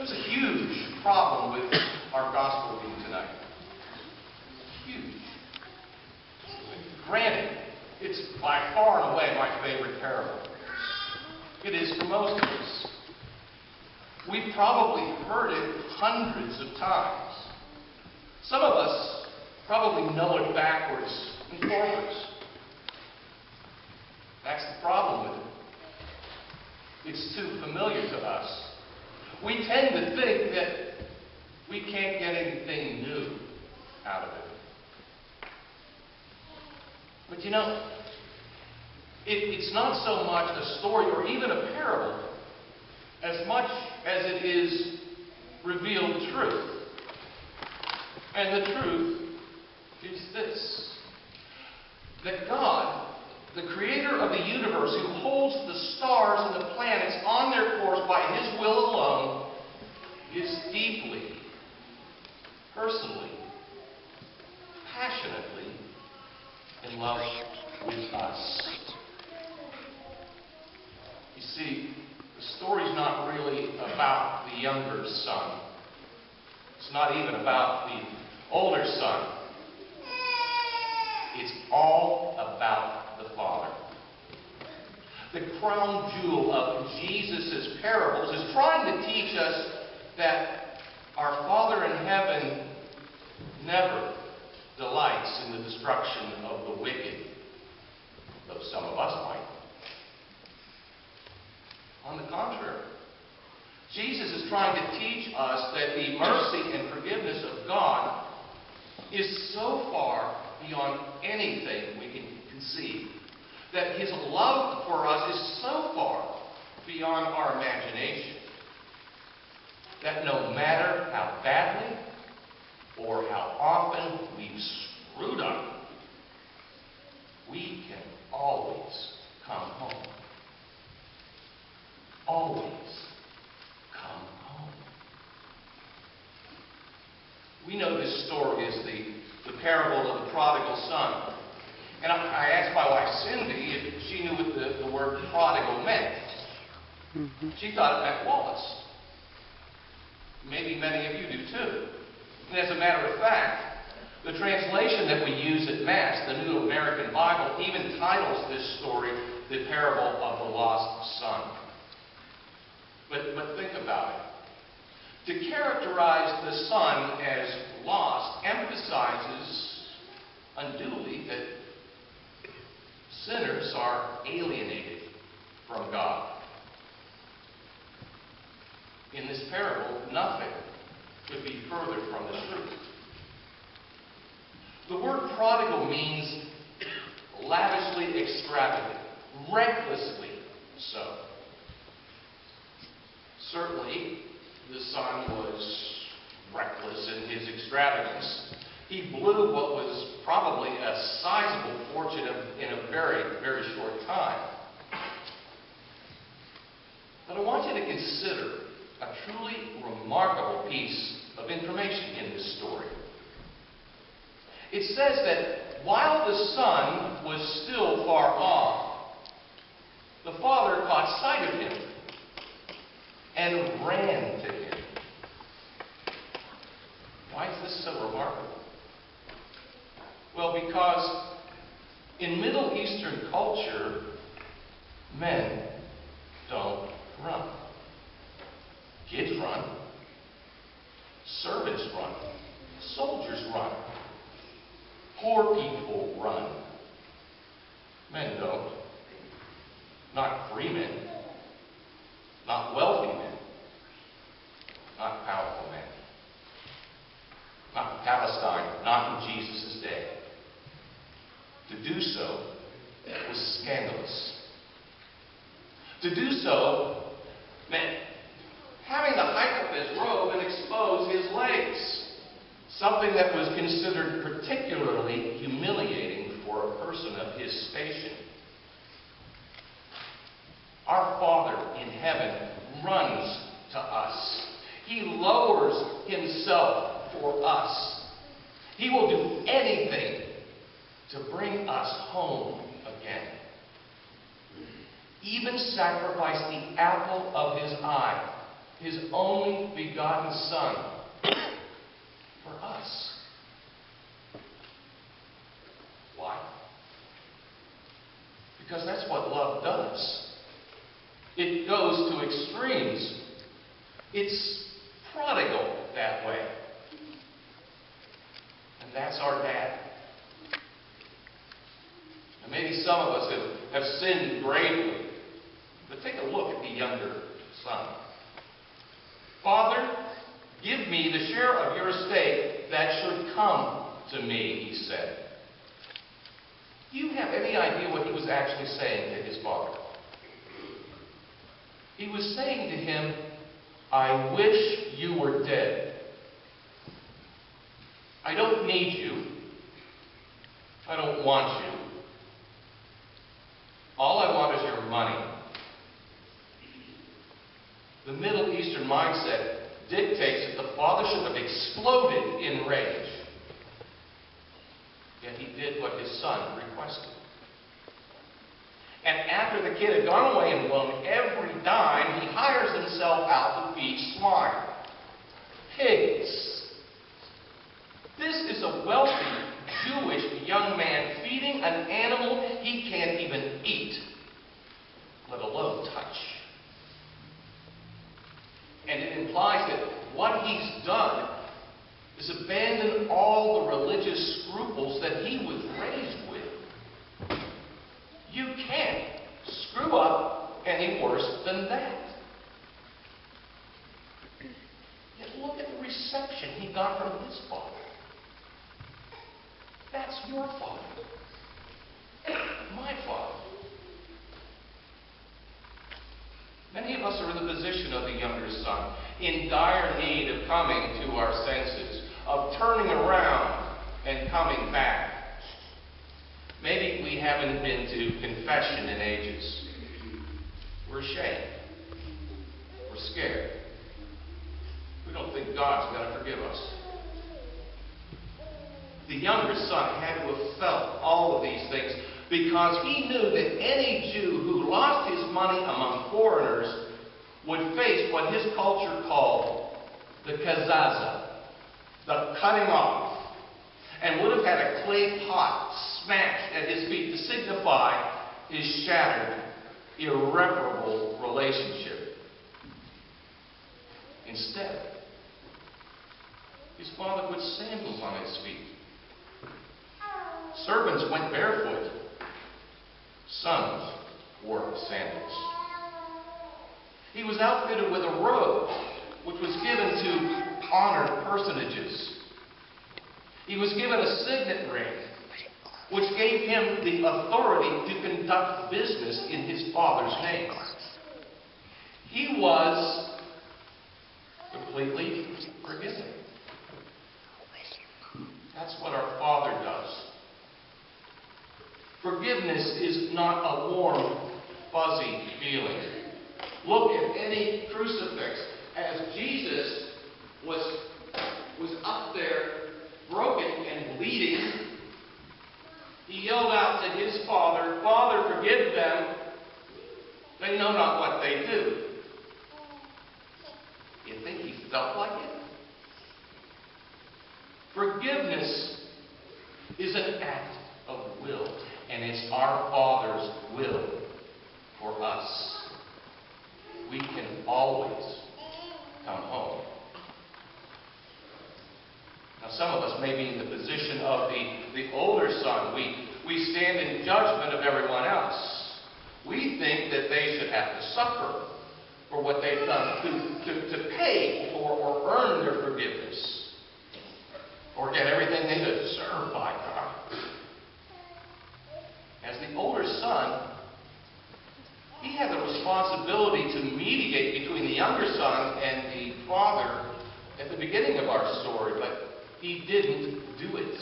There's a huge problem with our gospel reading tonight. Huge. Granted, it's by far and away my favorite parable. It is for most of us. We've probably heard it hundreds of times. Some of us probably know it backwards and forwards. That's the problem with it. It's too familiar to us. We tend to think that we can't get anything new out of it. But you know, it's not so much a story or even a parable as much as it is revealed truth. And the truth is this: that God, the creator of the universe, who holds the stars and the planets on their course by His will alone, is deeply, personally, passionately in love with us. You see, the story's not really about the younger son. It's not even about the older son. It's all about the Father. The crown jewel of Jesus' parables is trying to teach us that our Father in heaven never delights in the destruction of the wicked, though some of us might. On the contrary, Jesus is trying to teach us that the mercy and forgiveness of God is so far beyond anything we can conceive, that His love for us is so far beyond our imagination, that no matter how badly or how often we've screwed up, we can always come home. Always come home. We know this story is the parable of the prodigal son. And I asked my wife Cindy if she knew what the word prodigal meant. She thought it meant Wallace. Maybe many of you do too. And as a matter of fact, the translation that we use at Mass, the New American Bible, even titles this story the parable of the lost son. But think about it. To characterize the son as lost emphasizes unduly that sinners are alienated from God. In this parable, nothing could be further from the truth. The word prodigal means lavishly extravagant, recklessly so. Certainly, the son was reckless in his extravagance. He blew what was probably a sizable fortune in a very, very short time. But I want you to consider a truly remarkable piece of information in this story. It says that while the son was still far off, the father caught sight of him and ran to him. Why is this so remarkable? Well, because in Middle Eastern culture, men don't run. Kids run. Servants run. Soldiers run. Poor people run. Men don't. Not free men. Not wealthy men. Not powerful men. Not in Palestine. Not in Jesus' day. To do so was scandalous. To do so meant having to hike up his robe and expose his legs, something that was considered particularly humiliating for a person of his station. Our Father in heaven runs to us. He lowers himself for us. He will do anything to bring us home again. Even sacrifice the apple of his eye His only begotten Son for us. Why? Because that's what love does. It goes to extremes. It's prodigal that way. And that's our dad. And maybe some of us have sinned gravely. But take a look at the younger son. Father, give me the share of your estate that should come to me, he said. Do you have any idea what he was actually saying to his father? He was saying to him, I wish you were dead. I don't need you. I don't want you. All I want is your money. The Middle Eastern mindset dictates that the father should have exploded in rage. Yet he did what his son requested. And after the kid had gone away and blown every dime, he hires himself out to feed swine. Pigs. This is a wealthy Jewish young man feeding an animal he can't even eat, let alone touch. And it implies that what he's done is abandon all the religious scruples that he was raised with. You can't screw up any worse than that. Yet look at the reception he got from his father. That's your father. My father. Many of us are in the position of the younger son, in dire need of coming to our senses, of turning around and coming back. Maybe we haven't been to confession in ages. We're ashamed. We're scared. We don't think God's going to forgive us. The younger son had to have felt all of these things because he knew that any Jew who lost his money among foreigners would face what his culture called the kazaza, the cutting off, and would have had a clay pot smashed at his feet to signify his shattered, irreparable relationship. Instead, his father put sandals on his feet. Servants went barefoot. Sons wore sandals. He was outfitted with a robe, which was given to honored personages. He was given a signet ring, which gave him the authority to conduct business in his father's name. He was completely forgiven. That's what our Father does. Forgiveness is not a warm, fuzzy feeling. Look at any crucifix. As Jesus was up there, broken and bleeding, he yelled out to his Father, Father, forgive them. They know not what they do. You think he felt like it? Forgiveness is an act of will, and it's our Father's will for us. We can always come home. Now, some of us may be in the position of the older son. We stand in judgment of everyone else. We think that they should have to suffer for what they've done, to pay for or earn their forgiveness, or get everything they deserve by God. As the older son, he had the responsibility to mediate between the younger son and the father at the beginning of our story, but he didn't do it.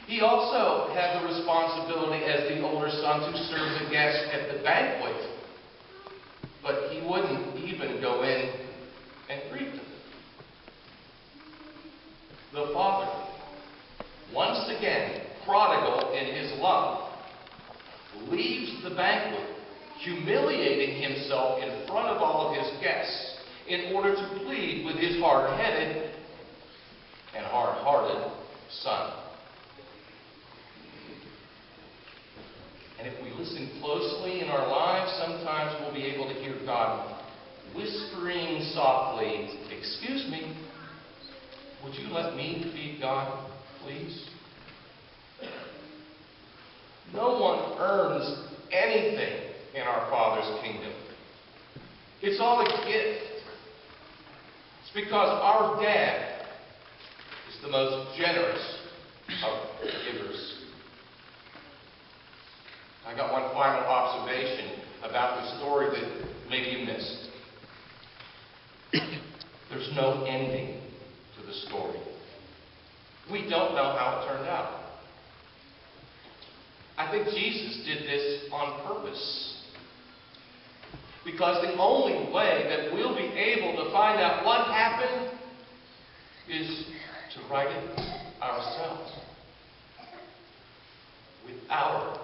He also had the responsibility as the older son to serve the guests at the banquet, but he wouldn't even go in and greet them. The father, once again prodigal in his love, leaves the banquet, humiliating himself in front of all of his guests in order to plead with his hard-headed and hard-hearted son. And if we listen closely in our lives, sometimes we'll be able to hear God whispering softly, "Excuse me, would you let me be God, please?" No one earns anything in our Father's kingdom. It's all a gift. It's because our Dad is the most generous of givers. I got one final observation about the story that maybe you missed. There's no ending to the story. We don't know how it turned out. I think Jesus did this on purpose. Because the only way that we'll be able to find out what happened is to write it ourselves with our